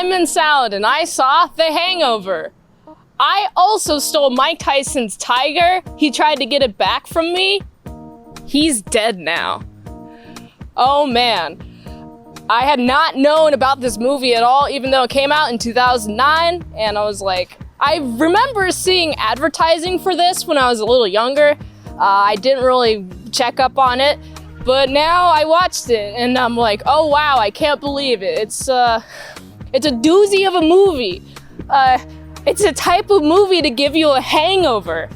I'm Mint Salad, and I saw The Hangover. I also stole Mike Tyson's tiger. He tried to get it back from me. He's dead now. Oh man. I had not known about this movie at all, even though it came out in 2009, and I was like, I remember seeing advertising for this when I was a little younger. I didn't really check up on it, but now I watched it, and I'm like, oh wow, I can't believe it. It's a doozy of a movie. It's a type of movie to give you a hangover.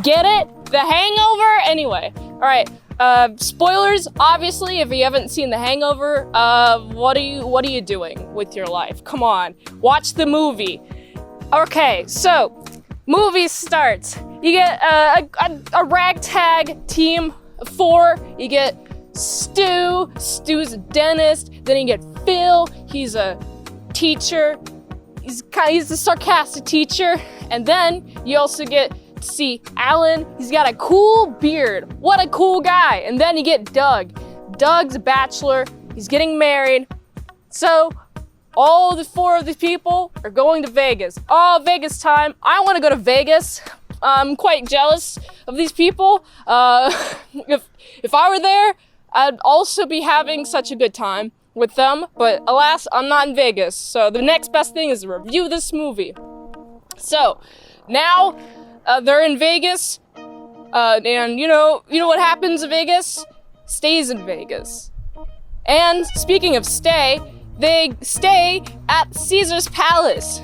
Get it? The Hangover? Anyway, all right. Spoilers, obviously, if you haven't seen The Hangover, what are you doing with your life? Come on, watch the movie. Okay, so, movie starts. You get a ragtag team of 4. You get Stu. Stu's a dentist. Then you get Phil. He's a teacher. He's a sarcastic teacher. And then you also get to see Alan. He's got a cool beard. What a cool guy. And then you get Doug. Doug's a bachelor. He's getting married. So all the 4 of these people are going to Vegas. Oh, Vegas time. I want to go to Vegas. I'm quite jealous of these people. If I were there, I'd also be having such a good time with them, but alas, I'm not in Vegas. So the next best thing is to review this movie. So now they're in Vegas, and you know what happens in Vegas? Stays in Vegas. And speaking of stay, they stay at Caesar's Palace.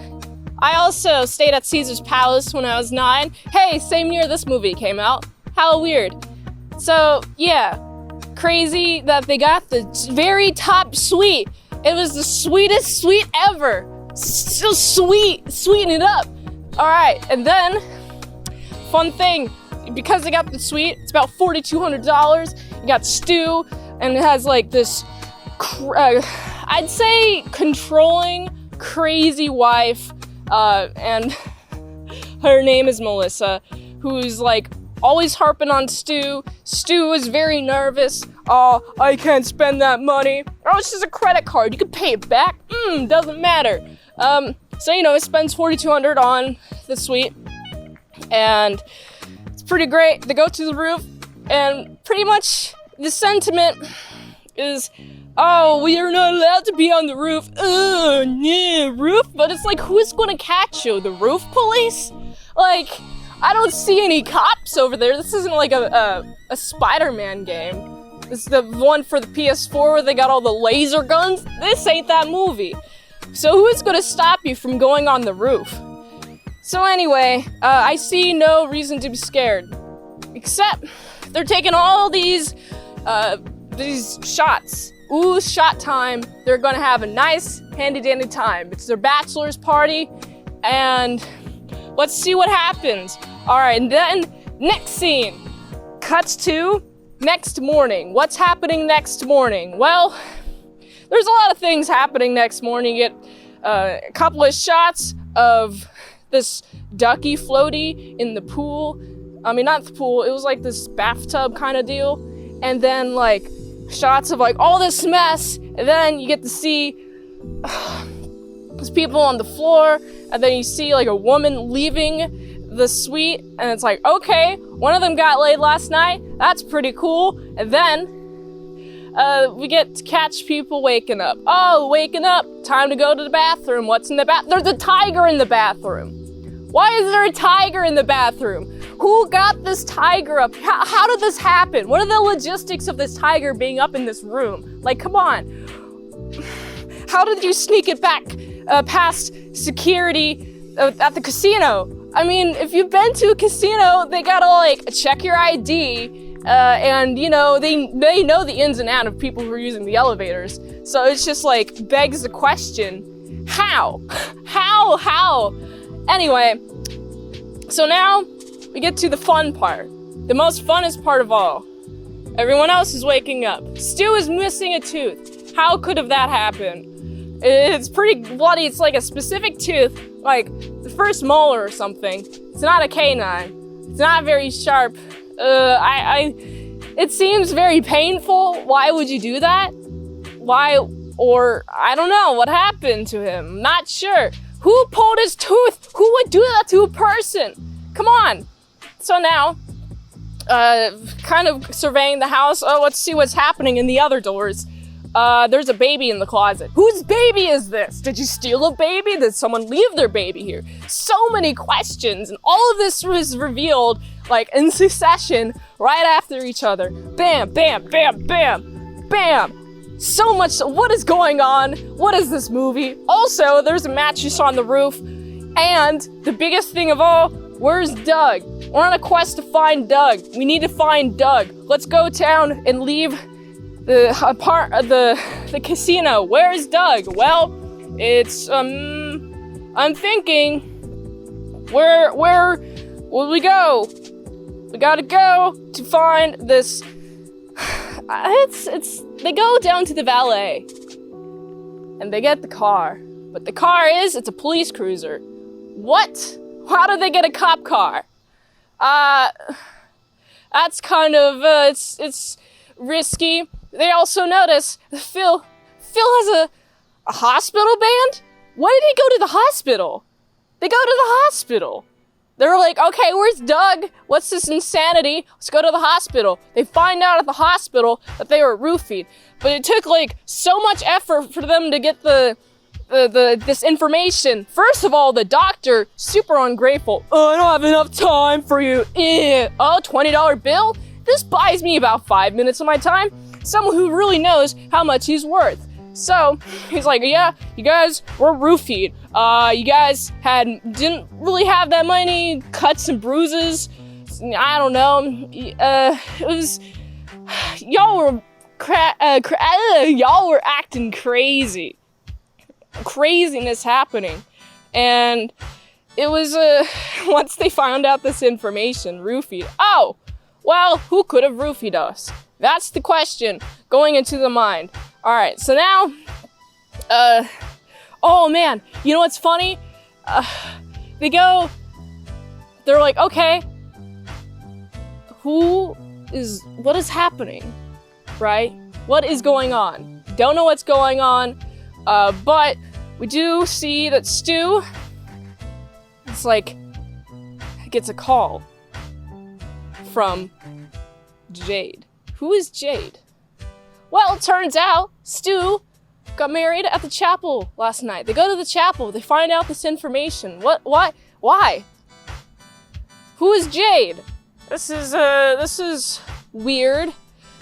I also stayed at Caesar's Palace when I was 9. Hey, same year this movie came out. How weird. So yeah, crazy that they got the very top suite. It was the sweetest suite ever. So sweet, sweeten it up. All right, and then fun thing, because they got the suite, it's about $4,200. You got Stu, and it has like this, I'd say controlling, crazy wife, and her name is Melissa, who's like always harping on Stu. Stu is very nervous. Oh, I can't spend that money. Oh, it's just a credit card. You can pay it back. Doesn't matter. So it spends $4,200 on the suite, and it's pretty great. They go to the roof, and pretty much the sentiment is, oh, we are not allowed to be on the roof. Yeah, roof. But it's like, who's gonna catch you? The roof police? Like, I don't see any cops over there. This isn't like a Spider-Man game. This is the one for the PS4 where they got all the laser guns. This ain't that movie. So who is gonna stop you from going on the roof? So anyway, I see no reason to be scared. Except they're taking all these shots. Ooh, shot time. They're gonna have a nice, handy-dandy time. It's their bachelor's party, and let's see what happens. All right, and then next scene. Cuts to next morning. What's happening next morning? Well, there's a lot of things happening next morning. You get a couple of shots of this ducky floaty in the pool. I mean, not the pool. It was like this bathtub kind of deal. And then like shots of like all this mess. And then you get to see there's people on the floor. And then you see like a woman leaving the suite. And it's like, okay, one of them got laid last night. That's pretty cool. And then we get to catch people waking up. Oh, waking up. Time to go to the bathroom. What's in the bathroom? There's a tiger in the bathroom. Why is there a tiger in the bathroom? Who got this tiger up? How did this happen? What are the logistics of this tiger being up in this room? Like, come on. How did you sneak it back past security at the casino? I mean, if you've been to a casino, they gotta like check your ID, and they know the ins and outs of people who are using the elevators. So it's just like begs the question, how? Anyway, so now we get to the fun part, the most funnest part of all. Everyone else is waking up. Stu is missing a tooth. How could have that happened? It's pretty bloody. It's like a specific tooth, like the first molar or something. It's not a canine. It's not very sharp. It seems very painful. Why would you do that? Why Or I don't know what happened to him. Not sure. Who pulled his tooth? Who would do that to a person? Come on. So now, kind of surveying the house. Oh, let's see what's happening in the other doors. There's a baby in the closet. Whose baby is this? Did you steal a baby? Did someone leave their baby here? So many questions, and all of this was revealed like in succession right after each other. Bam, bam, bam, bam, bam. So much. What is going on? What is this movie? Also, there's a mattress on the roof. And the biggest thing of all, where's Doug? We're on a quest to find Doug. We need to find Doug. Let's go down and leave the casino. Where's Doug? Well, it's I'm thinking where will we go? We gotta go to find this. They go down to the valet and they get the car. But the car it's a police cruiser. What? How do they get a cop car? That's kind of it's risky. They also notice Phil has a hospital band? Why did he go to the hospital? They go to the hospital. They're like, okay, where's Doug? What's this insanity? Let's go to the hospital. They find out at the hospital that they were roofied. But it took like so much effort for them to get this information. First of all, the doctor, super ungrateful. Oh, I don't have enough time for you. Oh, $20 bill? This buys me about 5 minutes of my time. Someone who really knows how much he's worth. So, he's like, yeah, you guys were roofied. You guys didn't really have that many cuts and bruises. I don't know. It was, y'all were acting crazy. Craziness happening. And it was, once they found out this information, roofied. Oh, well, who could have roofied us? That's the question going into the mind. All right, so now, oh man, you know what's funny? They're like, okay, what is happening, right? What is going on? Don't know what's going on, but we do see that Stu, gets a call from Jade. Who is Jade? Well, it turns out Stu got married at the chapel last night. They go to the chapel. They find out this information. What? Why? Why? Who is Jade? This is weird.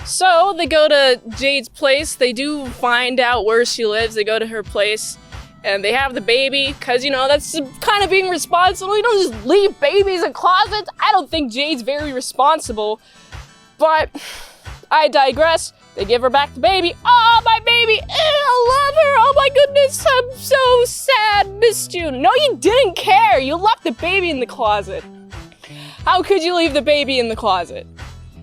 So they go to Jade's place. They do find out where she lives. They go to her place and they have the baby because, that's kind of being responsible. You don't just leave babies in closets. I don't think Jade's very responsible, but I digress. They give her back the baby. Oh, my baby! I love her! Oh my goodness, I'm so sad. Missed you. No, you didn't care. You left the baby in the closet. How could you leave the baby in the closet?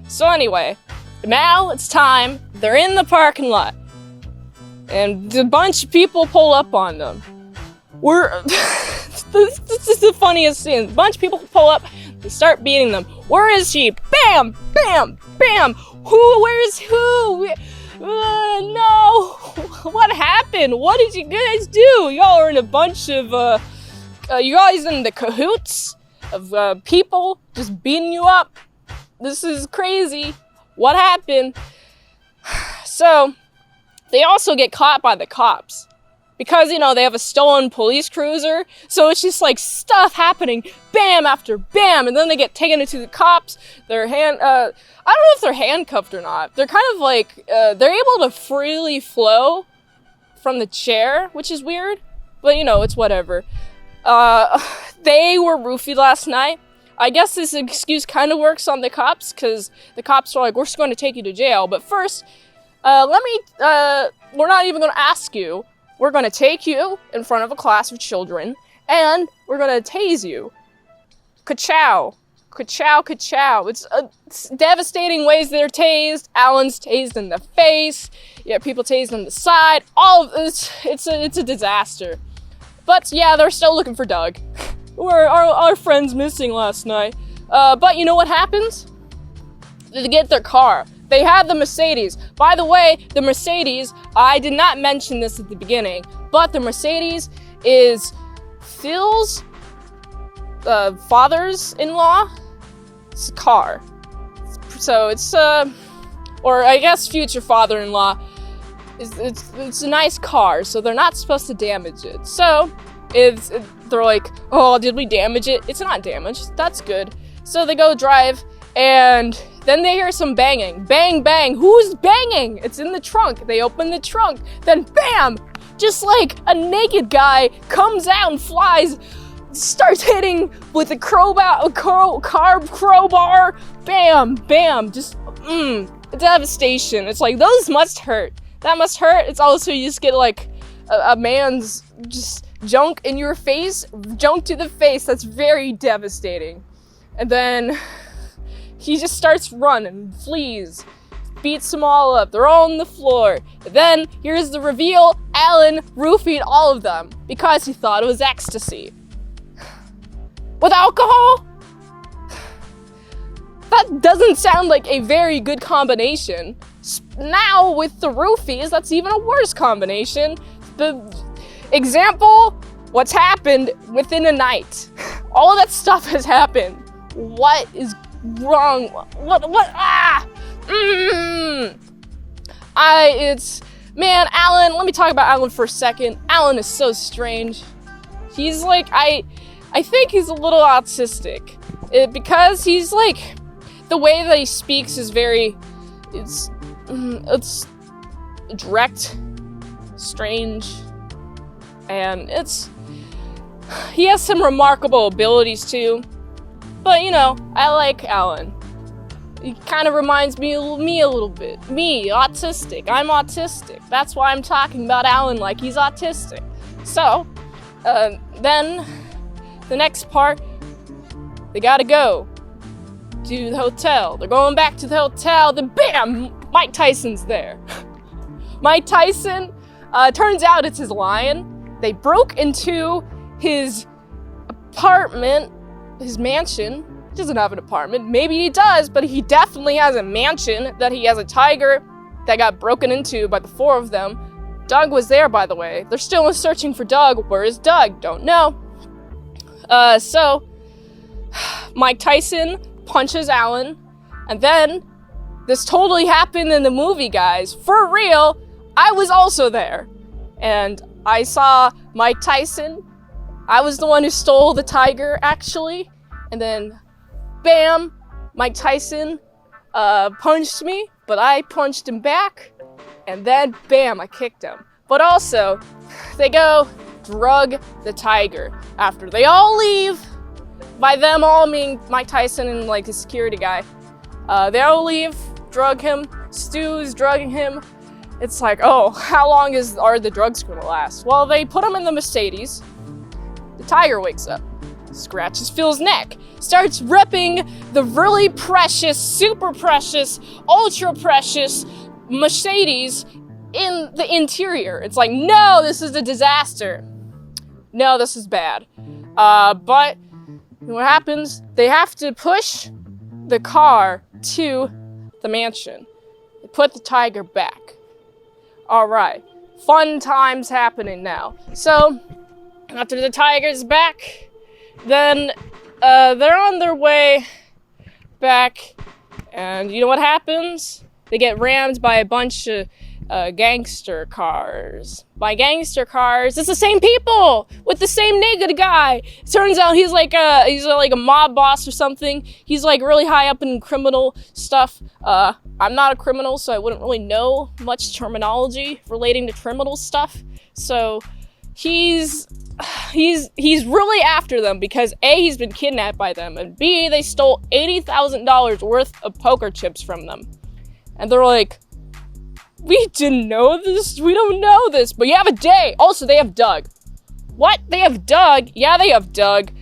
So anyway, now it's time. They're in the parking lot. And a bunch of people pull up on them. This is the funniest scene. A bunch of people pull up. They start beating them. Where is she? Bam! Bam! Bam! Where's who? No! What happened? What did you guys do? Y'all are in a bunch of, you guys in the cahoots of, people just beating you up. This is crazy. What happened? So, they also get caught by the cops. Because, they have a stolen police cruiser, so it's just like stuff happening, bam after bam, and then they get taken into the cops. I don't know if they're handcuffed or not. They're kind of like, they're able to freely flow from the chair, which is weird, but it's whatever. They were roofied last night. I guess this excuse kind of works on the cops, because the cops are like, we're just going to take you to jail, but first, we're not even going to ask you. We're going to take you in front of a class of children, and we're going to tase you. Ka-chow. Ka-chow, ka-chow. It's devastating ways they're tased. Alan's tased in the face. Yeah, people tased on the side. All of this, it's a disaster. But yeah, they're still looking for Doug. Our friend's missing last night. But you know what happens? They get their car. they had the Mercedes. By the way, the Mercedes, I did not mention this at the beginning, but the Mercedes is Phil's father's-in-law. It's a car. So it's, or I guess future father-in-law. It's a nice car, so they're not supposed to damage it. So they're like, oh, did we damage it? It's not damaged. That's good. So they go drive, and then they hear some banging. Bang, bang. Who's banging? It's in the trunk. They open the trunk. Then bam! Just like a naked guy comes out and flies, starts hitting with a crowbar. Bam, bam. Just, devastation. It's like, those must hurt. That must hurt. It's also, you just get like a man's just junk in your face, junk to the face. That's very devastating. And then he just starts running, flees, beats them all up. They're all on the floor. And then here's the reveal: Alan roofied all of them because he thought it was ecstasy. With alcohol? That doesn't sound like a very good combination. Now with the roofies, that's even a worse combination. The example, what's happened within a night. All of that stuff has happened. What is wrong? Man, Alan, let me talk about Alan for a second. Alan is so strange. He's like, I think he's a little autistic. Because he's like, the way that he speaks is very, it's direct, strange, and he has some remarkable abilities too. But you know, I like Alan. He kind of reminds me a little bit. Me, autistic. I'm autistic. That's why I'm talking about Alan like he's autistic. So, then the next part, they gotta go to the hotel. They're going back to the hotel, then bam! Mike Tyson's there. Mike Tyson, turns out it's his lion. They broke into his apartment, his mansion. He doesn't have an apartment. Maybe he does, but he definitely has a mansion that he has a tiger that got broken into by the four of them. Doug was there, by the way. They're still searching for Doug. Where is Doug? Don't know. So Mike Tyson punches Alan, and then this totally happened in the movie, guys. For real, I was also there. And I saw Mike Tyson. I was the one who stole the tiger, actually. And then, bam, Mike Tyson punched me, but I punched him back. And then, bam, I kicked him. But also, they go drug the tiger. After they all leave, by them all meaning Mike Tyson and like his security guy, they all leave, drug him. Stu's drugging him. It's like, oh, how long are the drugs gonna last? Well, they put him in the Mercedes. The tiger wakes up, scratches Phil's neck, starts ripping the really precious, super precious, ultra precious Mercedes in the interior. It's like, no, this is a disaster. No, this is bad. But what happens? They have to push the car to the mansion. They put the tiger back. All right, fun times happening now. So after the tiger's back, then they're on their way back, and you know what happens? They get rammed by a bunch of gangster cars. By gangster cars, it's the same people with the same naked guy. It turns out he's like a mob boss or something. He's like really high up in criminal stuff. I'm not a criminal, so I wouldn't really know much terminology relating to criminal stuff. So he's really after them because A, he's been kidnapped by them, and B, they stole $80,000 worth of poker chips from them. And they're like, we didn't know this. We don't know this, but you have a day. Also, they have Doug. What? They have Doug? Yeah, they have Doug.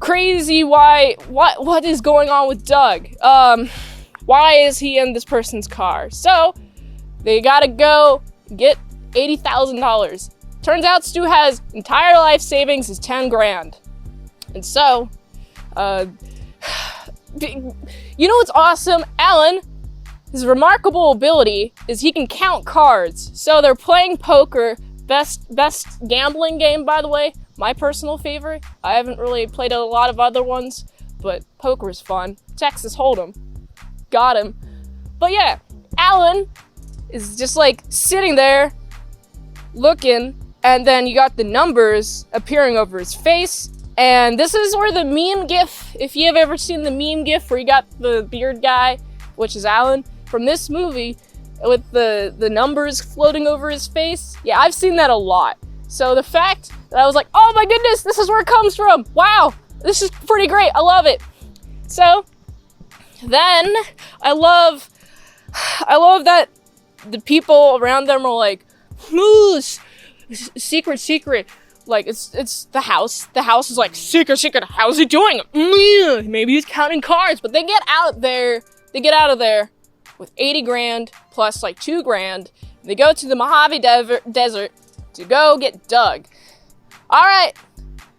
Crazy. Why? What is going on with Doug? Why is he in this person's car? So they gotta go get $80,000. Turns out Stu has entire life savings is 10 grand. And so, you know what's awesome? Alan His remarkable ability is he can count cards. So they're playing poker. Best gambling game, by the way. My personal favorite. I haven't really played a lot of other ones, but poker's fun. Texas Hold'em. Got him. But yeah, Alan is just like sitting there looking, and then you got the numbers appearing over his face. And this is where the meme gif, if you have ever seen the meme gif where you got the beard guy, which is Alan, from this movie with the numbers floating over his face. Yeah, I've seen that a lot. So the fact that I was like, oh my goodness, this is where it comes from. Wow, this is pretty great. I love it. So then I love that the people around them are like, moose, secret. Like it's the house. The house is like, secret. How's he doing? Maybe he's counting cards. But they get out of there with 80 grand plus like 2 grand. They go to the Mojave Desert to go get Doug. All right,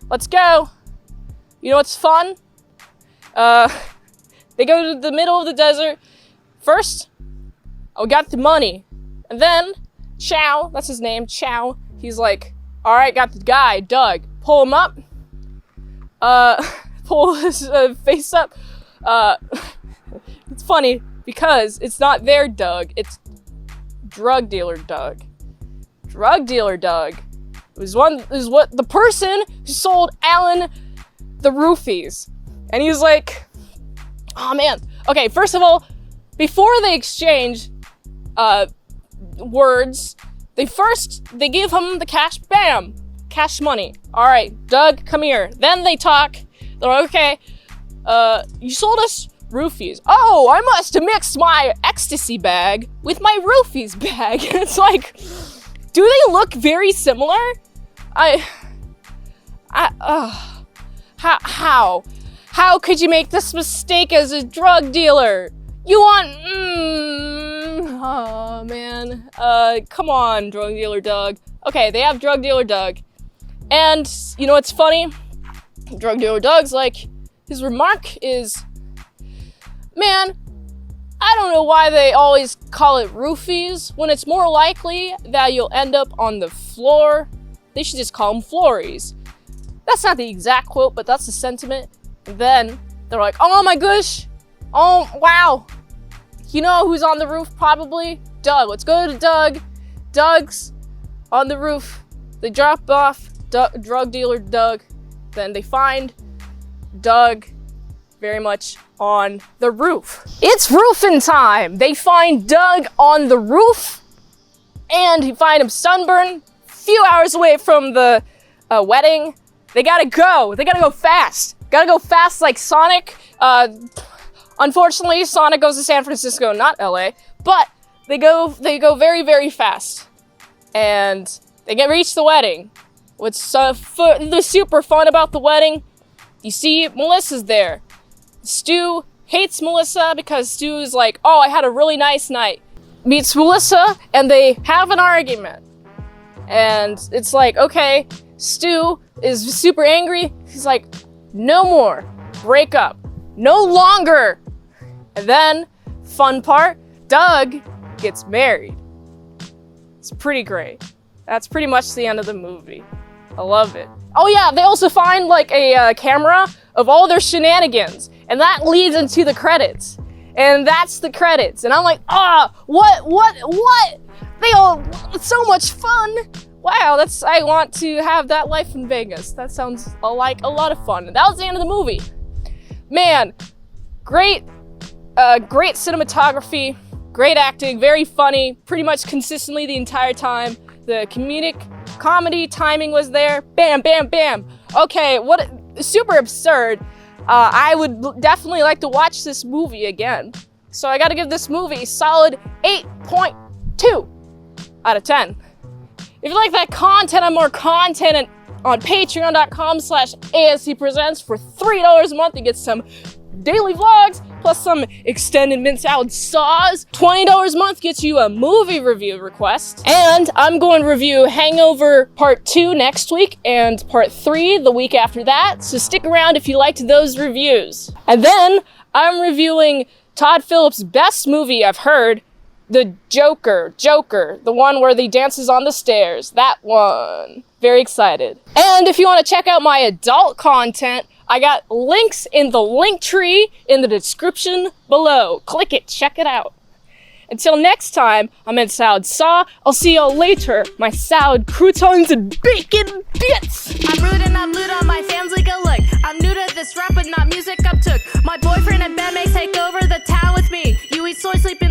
let's go. You know what's fun? They go to the middle of the desert. First, we got the money. And then, Chow, that's his name, Chow, he's like, all right, got the guy, Doug. Pull him up. Pull his face up. It's funny because it's not their Doug, it's drug dealer Doug. Drug dealer Doug is what the person who sold Alan the roofies. And he was like, oh man. Okay, first of all, before they exchange words, they give him the cash, bam, cash money. All right, Doug, come here. Then they talk. They're like, okay, you sold us roofies. Oh, I must have mixed my ecstasy bag with my roofies bag. It's like, do they look very similar? How could you make this mistake as a drug dealer? You want, oh man. Come on, drug dealer Doug. Okay, they have drug dealer Doug. And you know what's funny? Drug dealer Doug's like, his remark is, man, I don't know why they always call it roofies when it's more likely that you'll end up on the floor. They should just call them floories. That's not the exact quote, but that's the sentiment. And then they're like, oh my gosh. Oh, wow. You know who's on the roof probably? Doug. Let's go to Doug. Doug's on the roof. They drop off drug dealer Doug. Then they find Doug very much on the roof. It's roofing time. They find Doug on the roof, and you find him sunburned, a few hours away from the wedding. They gotta go. They gotta go fast. Gotta go fast like Sonic. Unfortunately, Sonic goes to San Francisco, not LA. But they go very, very fast, and they reach the wedding. What's super fun about the wedding? You see, Melissa's there. Stu hates Melissa because Stu is like, oh, I had a really nice night. Meets Melissa, and they have an argument. And it's like, okay, Stu is super angry. He's like, no more. Break up. No longer. And then, fun part, Doug gets married. It's pretty great. That's pretty much the end of the movie. I love it. Oh yeah, they also find like a camera of all their shenanigans, and that leads into the credits. And that's the credits. And I'm like, what? It's so much fun. Wow, I want to have that life in Vegas. That sounds like a lot of fun. And that was the end of the movie. Man, great cinematography, great acting, very funny, pretty much consistently the entire time. The comedy timing was there. Bam, bam, bam. Okay, super absurd. I would definitely like to watch this movie again. So I gotta give this movie a solid 8.2 out of 10. If you like that content and more content on patreon.com/ASEPresents for $3 a month, you get some daily vlogs, plus some extended mint salad saws. $20 a month gets you a movie review request. And I'm going to review Hangover Part 2 next week and Part 3 the week after that. So stick around if you liked those reviews. And then I'm reviewing Todd Phillips' best movie I've heard, the Joker, the one where he dances on the stairs, that one. Very excited. And if you want to check out my adult content, I got links in the link tree in the description below. Click it, check it out. Until next time, I'm in Salad Saw. I'll see y'all later, my salad croutons and bacon bits. I'm rude and I'm lewd on my fans league a lick. I'm new to this rap but not music uptook. My boyfriend and bandmates take over the town with me. You eat soy, sleep in